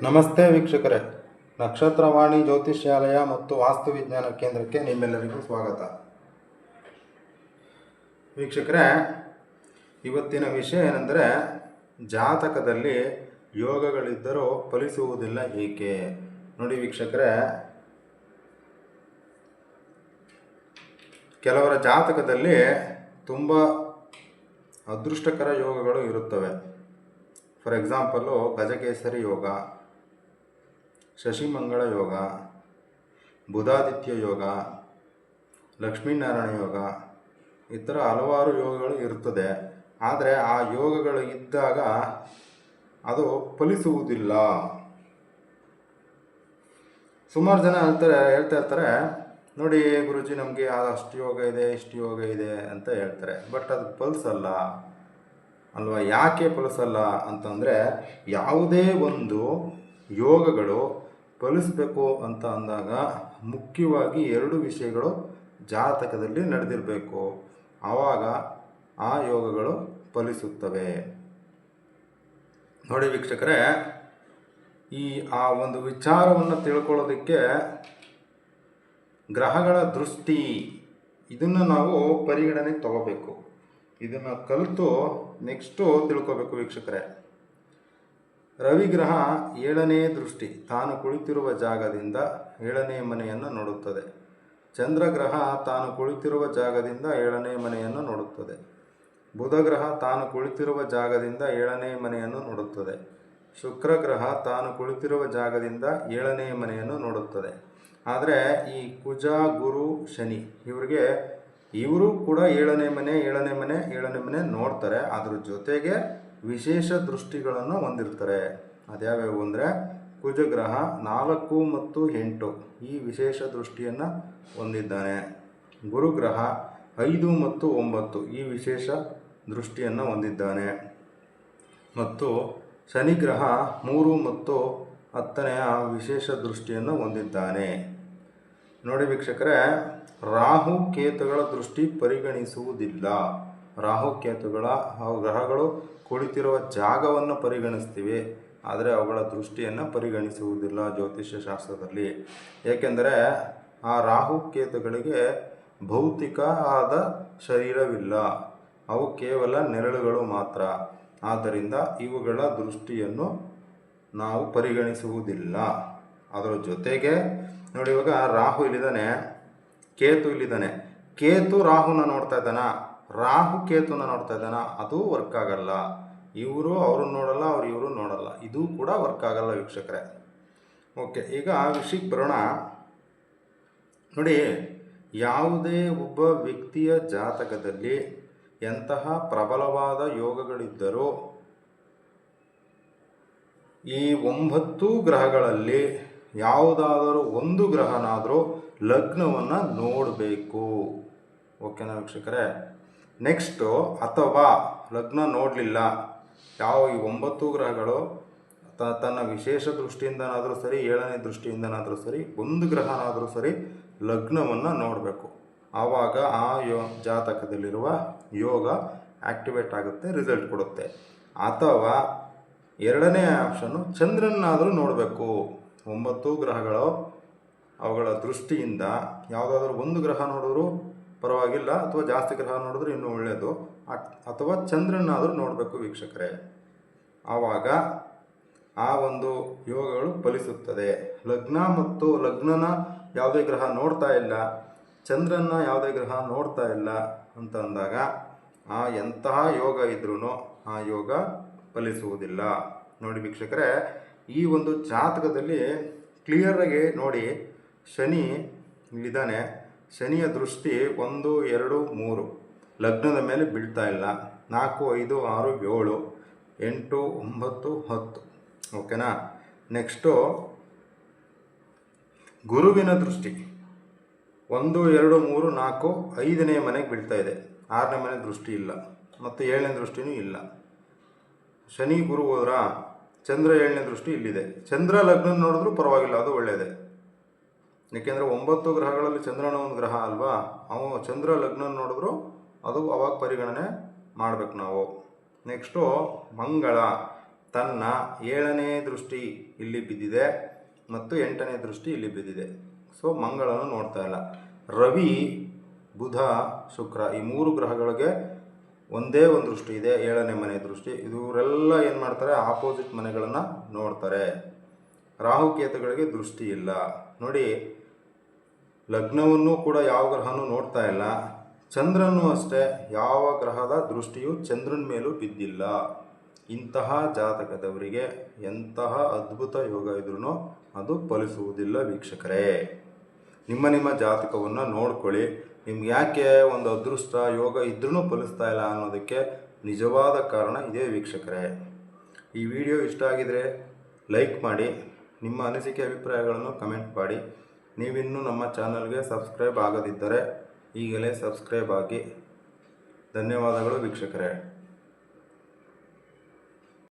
ನಮಸ್ತೆ ವೀಕ್ಷಕರೇ, ನಕ್ಷತ್ರವಾಣಿ ಜ್ಯೋತಿಷ್ಯಾಲಯ ಮತ್ತು ವಾಸ್ತುವಿಜ್ಞಾನ ಕೇಂದ್ರಕ್ಕೆ ನಿಮ್ಮೆಲ್ಲರಿಗೂ ಸ್ವಾಗತ. ವೀಕ್ಷಕರೇ, ಇವತ್ತಿನ ವಿಷಯ ಏನೆಂದರೆ ಜಾತಕದಲ್ಲಿ ಯೋಗಗಳಿದ್ದರೂ ಫಲಿಸುವುದಿಲ್ಲ ಏಕೆ? ನೋಡಿ ವೀಕ್ಷಕರೇ, ಕೆಲವರ ಜಾತಕದಲ್ಲಿ ತುಂಬ ಅದೃಷ್ಟಕರ ಯೋಗಗಳು ಇರುತ್ತವೆ. ಫಾರ್ ಎಕ್ಸಾಂಪಲ್ಲು ಗಜಕೇಸರಿ ಯೋಗ, ಶಶಿಮಂಗಳ ಯೋಗ, ಬುಧಾದಿತ್ಯ ಯೋಗ, ಲಕ್ಷ್ಮೀನಾರಾಯಣ ಯೋಗ, ಈ ಥರ ಹಲವಾರು ಯೋಗಗಳು ಇರುತ್ತದೆ. ಆದರೆ ಆ ಯೋಗಗಳು ಇದ್ದಾಗ ಅದು ಫಲಿಸುವುದಿಲ್ಲ. ಸುಮಾರು ಜನ ಹೇಳ್ತಾ ಇರ್ತಾರೆ, ನೋಡಿ ಗುರುಜಿ ನಮಗೆ ಅಷ್ಟು ಯೋಗ ಇದೆ, ಇಷ್ಟು ಯೋಗ ಇದೆ ಅಂತ ಹೇಳ್ತಾರೆ. ಬಟ್ ಅದು ಫಲಿಸಲ್ಲ ಅಲ್ವಾ? ಯಾಕೆ ಫಲಿಸಲ್ಲ ಅಂತಂದರೆ, ಯಾವುದೇ ಒಂದು ಯೋಗಗಳು ಫಲಿಸಬೇಕು ಅಂತ ಅಂದಾಗ ಮುಖ್ಯವಾಗಿ ಎರಡು ವಿಷಯಗಳು ಜಾತಕದಲ್ಲಿ ನಡೆದಿರಬೇಕು. ಆವಾಗ ಆ ಯೋಗಗಳು ಫಲಿಸುತ್ತವೆ. ನೋಡಿ ವೀಕ್ಷಕರೇ, ಆ ಒಂದು ವಿಚಾರವನ್ನು ತಿಳ್ಕೊಳ್ಳೋದಕ್ಕೆ ಗ್ರಹಗಳ ದೃಷ್ಟಿ ಇದನ್ನು ನಾವು ಪರಿಗಣನೆಗೆ ತಗೋಬೇಕು. ಇದನ್ನು ಕಲಿತು ನೆಕ್ಸ್ಟು ತಿಳ್ಕೋಬೇಕು ವೀಕ್ಷಕರೇ. ರವಿಗ್ರಹ 7ನೇ ದೃಷ್ಟಿ ತಾನು ಕುಳಿತಿರುವ ಜಾಗದಿಂದ 7ನೇ ಮನೆಯನ್ನು ನೋಡುತ್ತದೆ. ಚಂದ್ರಗ್ರಹ ತಾನು ಕುಳಿತಿರುವ ಜಾಗದಿಂದ 7ನೇ ಮನೆಯನ್ನು ನೋಡುತ್ತದೆ. ಬುಧಗ್ರಹ ತಾನು ಕುಳಿತಿರುವ ಜಾಗದಿಂದ 7ನೇ ಮನೆಯನ್ನು ನೋಡುತ್ತದೆ. ಶುಕ್ರಗ್ರಹ ತಾನು ಕುಳಿತಿರುವ ಜಾಗದಿಂದ 7ನೇ ಮನೆಯನ್ನು ನೋಡುತ್ತದೆ. ಆದರೆ ಈ ಕುಜ, ಗುರು, ಶನಿ ಇವರು ಕೂಡ 7ನೇ ಮನೆ ನೋಡ್ತಾರೆ. ಅದ್ರ ಜೊತೆಗೆ ವಿಶೇಷ ದೃಷ್ಟಿಗಳನ್ನು ಹೊಂದಿರ್ತಾರೆ. ಅದ್ಯಾವ್ಯಾವು ಅಂದರೆ, ಕುಜಗ್ರಹ 4 ಮತ್ತು 8 ಈ ವಿಶೇಷ ದೃಷ್ಟಿಯನ್ನು ಹೊಂದಿದ್ದಾನೆ. ಗುರುಗ್ರಹ 5 ಮತ್ತು 9 ಈ ವಿಶೇಷ ದೃಷ್ಟಿಯನ್ನು ಹೊಂದಿದ್ದಾನೆ. ಮತ್ತು ಶನಿಗ್ರಹ 3 ಮತ್ತು 10ನೆಯ ವಿಶೇಷ ದೃಷ್ಟಿಯನ್ನು ಹೊಂದಿದ್ದಾನೆ. ನೋಡಿ ವೀಕ್ಷಕರೇ, ರಾಹು ಕೇತುಗಳ ದೃಷ್ಟಿ ಪರಿಗಣಿಸುವುದಿಲ್ಲ. ರಾಹುಕೇತುಗಳ ಗ್ರಹಗಳು ಕುಳಿತಿರುವ ಜಾಗವನ್ನು ಪರಿಗಣಿಸ್ತೀವಿ, ಆದರೆ ಅವುಗಳ ದೃಷ್ಟಿಯನ್ನು ಪರಿಗಣಿಸುವುದಿಲ್ಲ ಜ್ಯೋತಿಷ್ಯ ಶಾಸ್ತ್ರದಲ್ಲಿ. ಏಕೆಂದರೆ ಆ ರಾಹುಕೇತುಗಳಿಗೆ ಭೌತಿಕ ಆದ ಶರೀರವಿಲ್ಲ, ಅವು ಕೇವಲ ನೆರಳುಗಳು ಮಾತ್ರ. ಆದ್ದರಿಂದ ಇವುಗಳ ದೃಷ್ಟಿಯನ್ನು ನಾವು ಪರಿಗಣಿಸುವುದಿಲ್ಲ. ಅದರ ಜೊತೆಗೆ ನೋಡಿ, ಇವಾಗ ರಾಹು ಇಲ್ಲಿದ್ದಾನೆ, ಕೇತು ಇಲ್ಲಿದ್ದಾನೆ. ಕೇತು ರಾಹುನ ನೋಡ್ತಾ ಇದ್ದಾನ, ರಾಹು ಕೇತುನ ನೋಡ್ತಾ ಇದ್ದಾನ, ಅದು ವರ್ಕ್ ಆಗಲ್ಲ. ಇವರು ಅವ್ರನ್ನ ನೋಡಲ್ಲ, ಇವರು ನೋಡಲ್ಲ, ಇದು ಕೂಡ ವರ್ಕ್ ಆಗಲ್ಲ ವೀಕ್ಷಕರೇ. ಓಕೆ, ಈಗ ವಿಷಯಕ್ಕೆ ಬರೋಣ. ನೋಡಿ, ಯಾವುದೇ ಒಬ್ಬ ವ್ಯಕ್ತಿಯ ಜಾತಕದಲ್ಲಿ ಎಂತಹ ಪ್ರಬಲವಾದ ಯೋಗಗಳಿದ್ದರೂ ಈ 9 ಗ್ರಹಗಳಲ್ಲಿ ಯಾವುದಾದರೂ ಒಂದು ಗ್ರಹನಾದರೂ ಲಗ್ನವನ್ನು ನೋಡಬೇಕು. ಓಕೆನಾ ವೀಕ್ಷಕರೇ? ನೆಕ್ಸ್ಟು, ಅಥವಾ ಲಗ್ನ ನೋಡಲಿಲ್ಲ, ಈ 9 ಗ್ರಹಗಳು ತನ್ನ ವಿಶೇಷ ದೃಷ್ಟಿಯಿಂದನಾದರೂ ಸರಿ, 7ನೇ ದೃಷ್ಟಿಯಿಂದನಾದರೂ ಸರಿ, ಒಂದು ಗ್ರಹನಾದರೂ ಸರಿ ಲಗ್ನವನ್ನು ನೋಡಬೇಕು. ಆವಾಗ ಆ ಜಾತಕದಲ್ಲಿರುವ ಯೋಗ ಆ್ಯಕ್ಟಿವೇಟ್ ಆಗುತ್ತೆ, ರಿಸಲ್ಟ್ ಕೊಡುತ್ತೆ. ಅಥವಾ 2ನೇ ಆಪ್ಷನ್ನು, ಚಂದ್ರನಾದರೂ ನೋಡಬೇಕು. 9 ಗ್ರಹಗಳು ಅವುಗಳ ದೃಷ್ಟಿಯಿಂದ ಯಾವುದಾದ್ರೂ ಒಂದು ಗ್ರಹ ನೋಡಿದ್ರು ಪರವಾಗಿಲ್ಲ, ಅಥವಾ ಜಾಸ್ತಿ ಗ್ರಹ ನೋಡಿದ್ರೆ ಇನ್ನೂ ಒಳ್ಳೆಯದು, ಅಥವಾ ಚಂದ್ರನಾದರೂ ನೋಡಬೇಕು ವೀಕ್ಷಕರೇ. ಆವಾಗ ಆ ಒಂದು ಯೋಗಗಳು ಫಲಿಸುತ್ತದೆ. ಲಗ್ನನ ಯಾವುದೇ ಗ್ರಹ ನೋಡ್ತಾ ಇಲ್ಲ, ಚಂದ್ರನ ಯಾವುದೇ ಗ್ರಹ ನೋಡ್ತಾ ಇಲ್ಲ ಅಂತ ಅಂದಾಗ ಎಂತಹ ಯೋಗ ಇದ್ರೂ ಆ ಯೋಗ ಫಲಿಸುವುದಿಲ್ಲ. ನೋಡಿ ವೀಕ್ಷಕರೇ, ಈ ಒಂದು ಜಾತಕದಲ್ಲಿ ಕ್ಲಿಯರಾಗಿ ನೋಡಿ, ಶನಿ ಇಲ್ಲಿದ್ದಾನೆ. ಶನಿಯ ದೃಷ್ಟಿ 1, 2, 3 ಲಗ್ನದ ಮೇಲೆ ಬೀಳ್ತಾ ಇಲ್ಲ. 4, 5, 6, 7, 8, 9, 10. ಓಕೆನಾ? ನೆಕ್ಸ್ಟು ಗುರುವಿನ ದೃಷ್ಟಿ 1, 2, 3, 4, 5ನೇ ಮನೆಗೆ ಬೀಳ್ತಾ ಇದೆ. 6ನೇ ಮನೆ ದೃಷ್ಟಿ ಇಲ್ಲ, ಮತ್ತು 7ನೇ ದೃಷ್ಟಿನೂ ಇಲ್ಲ. ಶನಿ ಗುರು ಹೋದ್ರ, ಚಂದ್ರ 7ನೇ ದೃಷ್ಟಿ ಇಲ್ಲಿದೆ. ಚಂದ್ರ ಲಗ್ನ ನೋಡಿದ್ರೂ ಪರವಾಗಿಲ್ಲ, ಅದು ಒಳ್ಳೆಯದೇ. ಏಕೆಂದರೆ 9 ಗ್ರಹಗಳಲ್ಲಿ ಚಂದ್ರನ ಒಂದು ಗ್ರಹ ಅಲ್ವಾ, ಚಂದ್ರ ಲಗ್ನ ನೋಡಿದ್ರು ಅದು ಅವಾಗ ಪರಿಗಣನೆ ಮಾಡಬೇಕು ನಾವು. ನೆಕ್ಸ್ಟು ಮಂಗಳ ತನ್ನ 7ನೇ ದೃಷ್ಟಿ ಇಲ್ಲಿ ಬಿದ್ದಿದೆ ಮತ್ತು 8ನೇ ದೃಷ್ಟಿ ಇಲ್ಲಿ ಬಿದ್ದಿದೆ. ಸೊ ಮಂಗಳನು ನೋಡ್ತಾ ಇಲ್ಲ. ರವಿ, ಬುಧ, ಶುಕ್ರ ಈ 3 ಗ್ರಹಗಳಿಗೆ ಒಂದೇ ಒಂದು ದೃಷ್ಟಿ ಇದೆ, 7ನೇ ಮನೆ ದೃಷ್ಟಿ. ಇವರೆಲ್ಲ ಏನು ಮಾಡ್ತಾರೆ, ಆಪೋಸಿಟ್ ಮನೆಗಳನ್ನು ನೋಡ್ತಾರೆ. ರಾಹುಕೇತುಗಳಿಗೆ ದೃಷ್ಟಿ ಇಲ್ಲ. ನೋಡಿ, ಲಗ್ನವನ್ನು ಕೂಡ ಯಾವ ಗ್ರಹನೂ ನೋಡ್ತಾ ಇಲ್ಲ. ಚಂದ್ರನೂ ಅಷ್ಟೇ, ಯಾವ ಗ್ರಹದ ದೃಷ್ಟಿಯು ಚಂದ್ರನ ಮೇಲೂ ಬಿದ್ದಿಲ್ಲ. ಇಂತಹ ಜಾತಕದವರಿಗೆ ಎಂತಹ ಅದ್ಭುತ ಯೋಗ ಇದ್ರೂ ಅದು ಫಲಿಸುವುದಿಲ್ಲ ವೀಕ್ಷಕರೇ. ನಿಮ್ಮ ಜಾತಕವನ್ನು ನೋಡ್ಕೊಳ್ಳಿ. ನಿಮ್ಗೆ ಯಾಕೆ ಒಂದು ಅದೃಷ್ಟ ಯೋಗ ಇದ್ರೂ ಫಲಿಸ್ತಾ ಇಲ್ಲ ಅನ್ನೋದಕ್ಕೆ ನಿಜವಾದ ಕಾರಣ ಇದೇ ವೀಕ್ಷಕರೇ. ಈ ವಿಡಿಯೋ ಇಷ್ಟ ಆಗಿದರೆ ಲೈಕ್ ಮಾಡಿ, ನಿಮ್ಮ ಅನಿಸಿಕೆ ಅಭಿಪ್ರಾಯಗಳನ್ನು ಕಮೆಂಟ್ ಮಾಡಿ. ನೀವಿನ್ನೂ ನಮ್ಮ ಚಾನಲ್ಗೆ ಸಬ್ಸ್ಕ್ರೈಬ್ ಆಗದಿದ್ದರೆ ಈಗಲೇ ಸಬ್ಸ್ಕ್ರೈಬ್ ಆಗಿ. ಧನ್ಯವಾದಗಳು ವೀಕ್ಷಕರೇ.